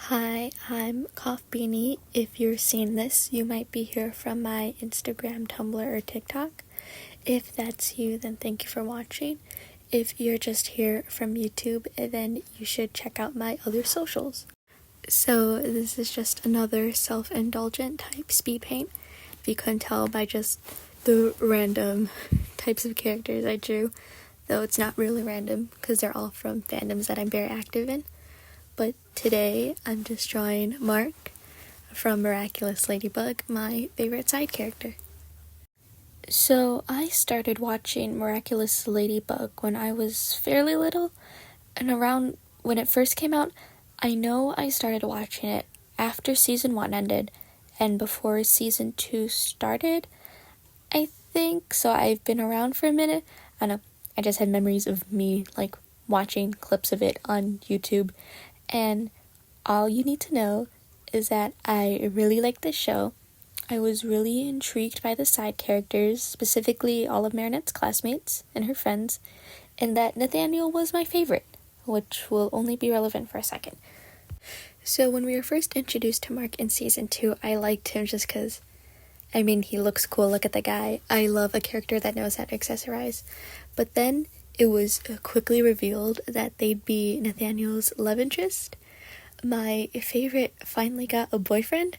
Hi, I'm CoffBeanie. If you're seeing this, you might be here from my Instagram, Tumblr, or TikTok. If that's you, then thank you for watching. If you're just here from YouTube, then you should check out my other socials. So this is just another self-indulgent type speed paint. If you couldn't tell by just the random types of characters I drew, though it's not really random because they're all from fandoms that I'm very active in. But today I'm just drawing Mark from Miraculous Ladybug, my favorite side character. So I started watching Miraculous Ladybug when I was fairly little, and around when it first came out, I know I started watching it after season 1 ended and before season 2 started, I think. So I've been around for a minute. I don't know, I just had memories of me like watching clips of it on YouTube. And all you need to know is that I really like this show. I was really intrigued by the side characters, specifically all of Marinette's classmates and her friends, and that Nathaniel was my favorite, which will only be relevant for a second. So when we were first introduced to Mark in season 2, I liked him just because, he looks cool, look at the guy. I love a character that knows how to accessorize. But then it was quickly revealed that they'd be Nathaniel's love interest. My favorite finally got a boyfriend.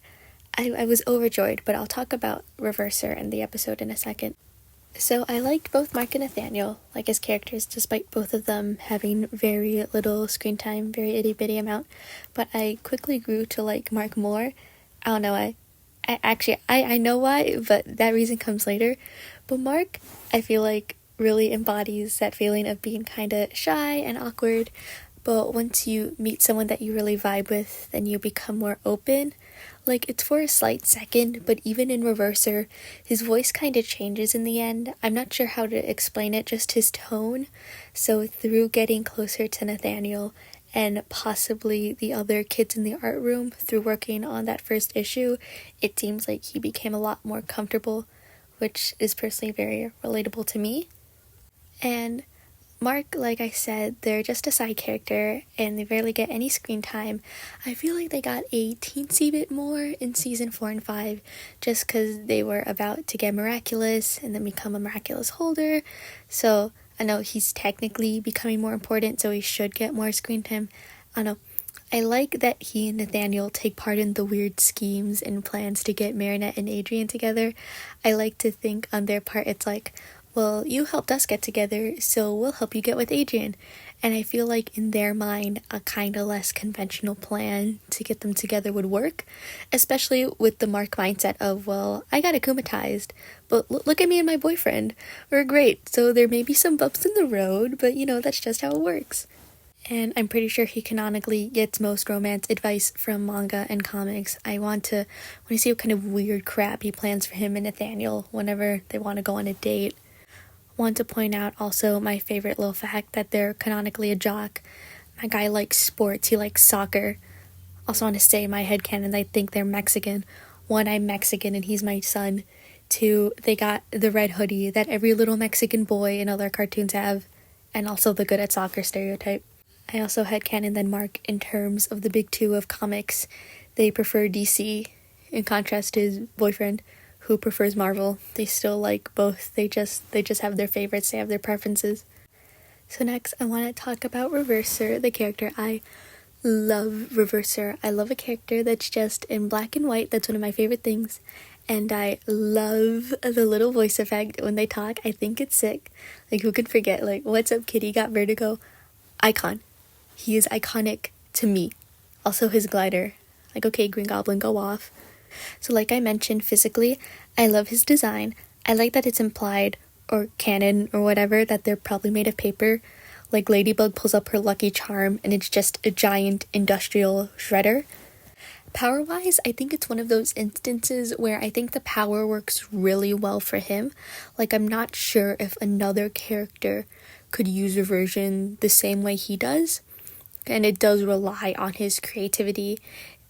I was overjoyed, but I'll talk about Reverser in the episode in a second. So I liked both Mark and Nathaniel, like his characters, despite both of them having very little screen time, very itty-bitty amount. But I quickly grew to like Mark more. I don't know why. I know why, but that reason comes later. But Mark, I feel like, really embodies that feeling of being kind of shy and awkward, but once you meet someone that you really vibe with, then you become more open. Like, it's for a slight second, but even in Reverser, his voice kind of changes in the end. I'm not sure how to explain it, just his tone. So through getting closer to Nathaniel and possibly the other kids in the art room, through working on that first issue, it seems like he became a lot more comfortable, which is personally very relatable to me. And Mark, like I said, they're just a side character and they barely get any screen time. I feel like they got a teensy bit more in season 4 and 5 just because they were about to get Miraculous and then become a Miraculous holder. So I know he's technically becoming more important, so he should get more screen time. I don't know. I like that he and Nathaniel take part in the weird schemes and plans to get Marinette and Adrian together. I like to think on their part it's like, well, you helped us get together, so we'll help you get with Adrian. And I feel like in their mind, a kind of less conventional plan to get them together would work, especially with the Mark mindset of, well, I got akumatized, but look at me and my boyfriend. We're great, so there may be some bumps in the road, but that's just how it works. And I'm pretty sure he canonically gets most romance advice from manga and comics. I want to see what kind of weird crap he plans for him and Nathaniel whenever they want to go on a date. Want to point out also my favorite little fact that they're canonically a jock. My guy likes sports, he likes soccer. Also want to say my headcanon, I think they're Mexican. 1, I'm Mexican and he's my son. 2, they got the red hoodie that every little Mexican boy in other cartoons have. And also the good at soccer stereotype. I also headcanon then Mark in terms of the big 2 of comics. They prefer DC in contrast to his boyfriend, who prefers Marvel. They still like both. They just have their favorites. They have their preferences. So next, I want to talk about Reverser, the character. I love Reverser. I love a character that's just in black and white. That's one of my favorite things. And I love the little voice effect when they talk. I think it's sick. Like, who could forget? Like, what's up, kitty? Got vertigo? Icon. He is iconic to me. Also, his glider. Like, okay, Green Goblin, go off. So like I mentioned, physically, I love his design. I like that it's implied, or canon, or whatever, that they're probably made of paper. Like Ladybug pulls up her Lucky Charm, and it's just a giant industrial shredder. Power-wise, I think it's one of those instances where I think the power works really well for him. Like, I'm not sure if another character could use Reversion the same way he does. And it does rely on his creativity.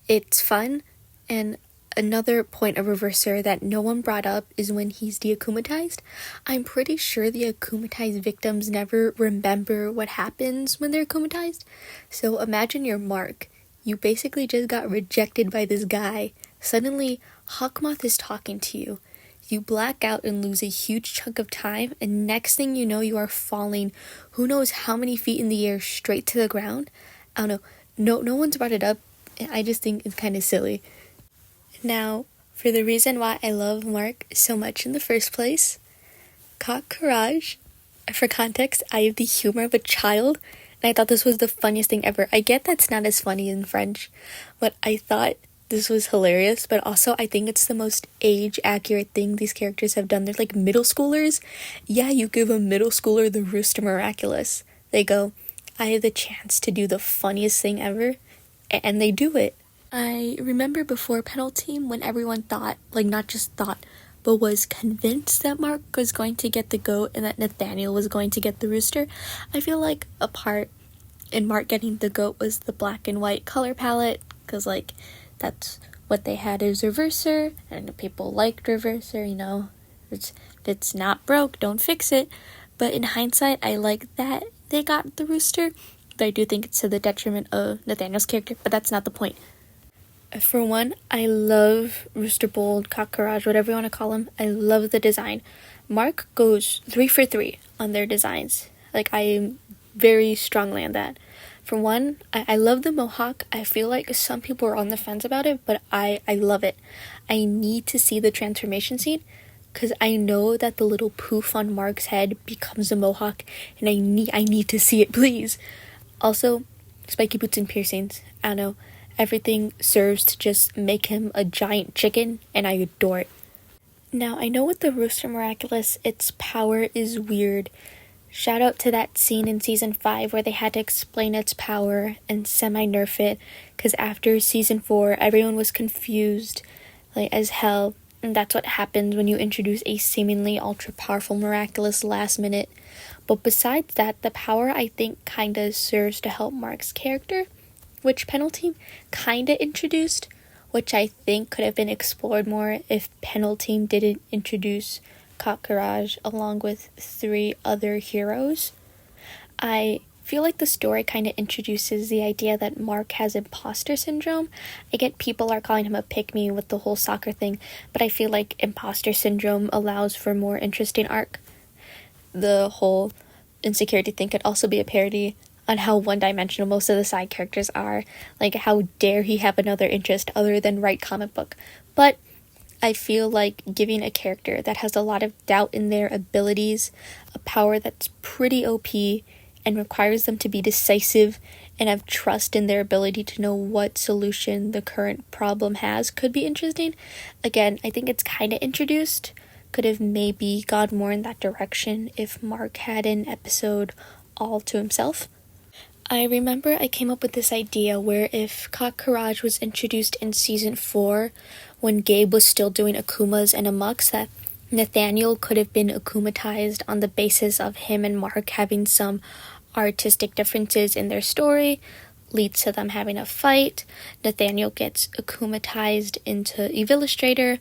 It's fun, and another point of Reverser that no one brought up is when he's deakumatized. I'm pretty sure the akumatized victims never remember what happens when they're akumatized. So imagine you're Mark You basically just got rejected by this guy. Suddenly, Hawkmoth is talking to you. You black out and lose a huge chunk of time, and next thing you know, you are falling who knows how many feet in the air straight to the ground. I don't know. No one's brought it up. I just think it's kind of silly. Now, for the reason why I love Mark so much in the first place, Courage. For context, I have the humor of a child, and I thought this was the funniest thing ever. I get that's not as funny in French, but I thought this was hilarious, but also I think it's the most age-accurate thing these characters have done. They're like middle schoolers. Yeah, you give a middle schooler the Rooster Miraculous. They go, I have the chance to do the funniest thing ever, and they do it. I remember before Penalty when everyone thought, like not just thought, but was convinced that Mark was going to get the goat and that Nathaniel was going to get the rooster. I feel like a part in Mark getting the goat was the black and white color palette, because like that's what they had as Reverser, and people liked Reverser, you know. If it's not broke, don't fix it. But in hindsight, I like that they got the rooster, but I do think it's to the detriment of Nathaniel's character, but that's not the point. For one, I love Rooster Bold, Courage, whatever you want to call him. I love the design. Mark goes 3 for 3 on their designs. Like, I am very strongly on that. For one, I love the mohawk. I feel like some people are on the fence about it, but I love it. I need to see the transformation scene, because I know that the little poof on Mark's head becomes a mohawk, and I need to see it, please. Also, spiky boots and piercings. I don't know. Everything serves to just make him a giant chicken, and I adore it. Now, I know with the Rooster Miraculous, its power is weird. Shout out to that scene in Season 5 where they had to explain its power and semi-nerf it, because after Season 4, everyone was confused like as hell, and that's what happens when you introduce a seemingly ultra-powerful Miraculous last minute. But besides that, the power, I think, kinda serves to help Mark's character, which Penalty kinda introduced, which I think could have been explored more if Penalty didn't introduce Courage along with 3 other heroes. I feel like the story kinda introduces the idea that Mark has imposter syndrome. I get people are calling him a pick-me with the whole soccer thing, but I feel like imposter syndrome allows for more interesting arc. The whole insecurity thing could also be a parody on how one-dimensional most of the side characters are. Like, how dare he have another interest other than write comic book. But I feel like giving a character that has a lot of doubt in their abilities, a power that's pretty OP, and requires them to be decisive and have trust in their ability to know what solution the current problem has, could be interesting. Again, I think it's kind of introduced. Could have maybe gone more in that direction if Mark had an episode all to himself. I remember I came up with this idea where if Courage was introduced in Season 4, when Gabe was still doing Akumas and Amuks, that Nathaniel could have been akumatized on the basis of him and Mark having some artistic differences in their story, leads to them having a fight. Nathaniel gets akumatized into Evillustrator,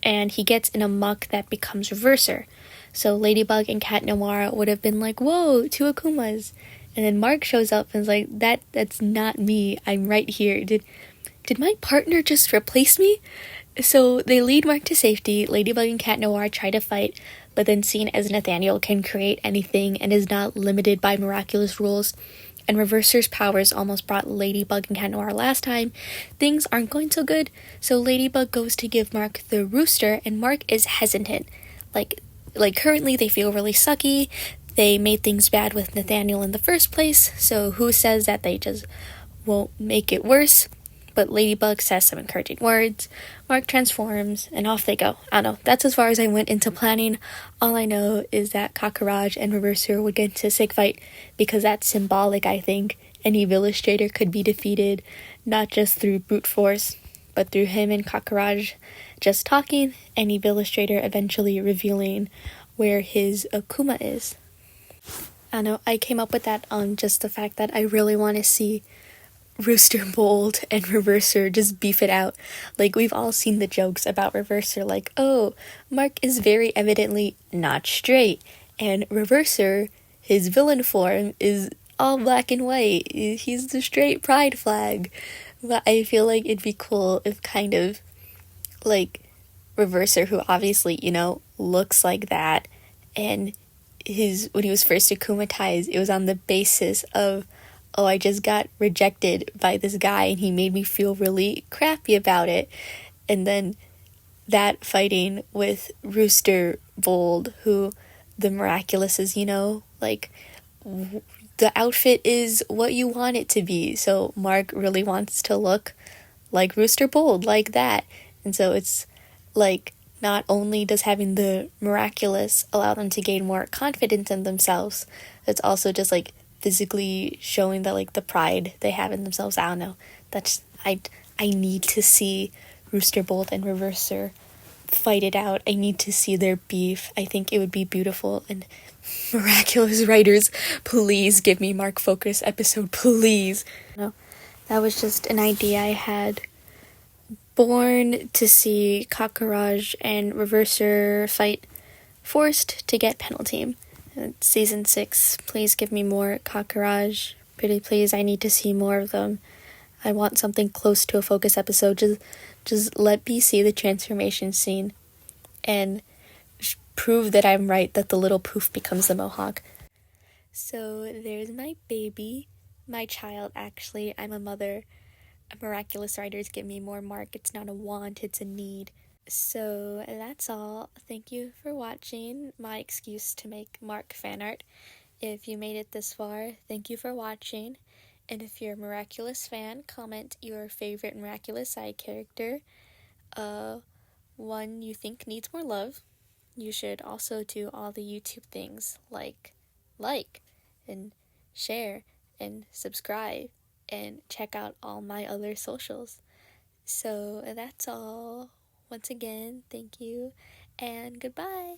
and he gets an Amok that becomes Reverser. So Ladybug and Cat Noir would have been like, whoa, 2 Akumas. And then Mark shows up and is like, that's not me. I'm right here. Did my partner just replace me? So they lead Mark to safety. Ladybug and Cat Noir try to fight, but then seeing as Nathaniel can create anything and is not limited by miraculous rules, and Reverser's powers almost brought Ladybug and Cat Noir last time, things aren't going so good. So Ladybug goes to give Mark the rooster, and Mark is hesitant. Like currently they feel really sucky. They made things bad with Nathaniel in the first place, so who says that they just won't make it worse? But Ladybug says some encouraging words, Mark transforms, and off they go. I don't know, that's as far as I went into planning. All I know is that Courage and Reverser would get into a sick fight, because that's symbolic, I think. An Evillustrator could be defeated, not just through brute force, but through him and Courage just talking, and Evillustrator eventually revealing where his Akuma is. I know, I came up with that on just the fact that I really want to see Rooster Bold and Reverser just beef it out. Like, we've all seen the jokes about Reverser, like, oh, Mark is very evidently not straight, and Reverser, his villain form, is all black and white. He's the straight pride flag. But I feel like it'd be cool if kind of like Reverser, who obviously, looks like that, and when he was first akumatized, it was on the basis of, oh, I just got rejected by this guy and he made me feel really crappy about it. And then that fighting with Rooster Bold, who the miraculous is, like, the outfit is what you want it to be. So Mark really wants to look like Rooster Bold, like that. And so it's like, not only does having the miraculous allow them to gain more confidence in themselves, it's also just like physically showing that like the pride they have in themselves. I don't know. I need to see Rooster Bold and Reverser fight it out. I need to see their beef. I think it would be beautiful. And miraculous writers, please give me Mark Focus episode, please. No, that was just an idea I had. Born to see Cockroach and Reverser fight, forced to get penalty. Season 6, please give me more Cockroach. Pretty please, I need to see more of them. I want something close to a Focus episode. Just let me see the transformation scene and prove that I'm right, that the little poof becomes the mohawk. So there's my baby, my child actually. I'm a mother. Miraculous writers give me more Mark. It's not a want, it's a need. So that's all. Thank you for watching. My excuse to make Mark fan art. If you made it this far, thank you for watching. And if you're a Miraculous fan, comment your favorite Miraculous side character. One you think needs more love. You should also do all the YouTube things like and share and subscribe and check out all my other socials. So that's all. Once again, thank you and goodbye.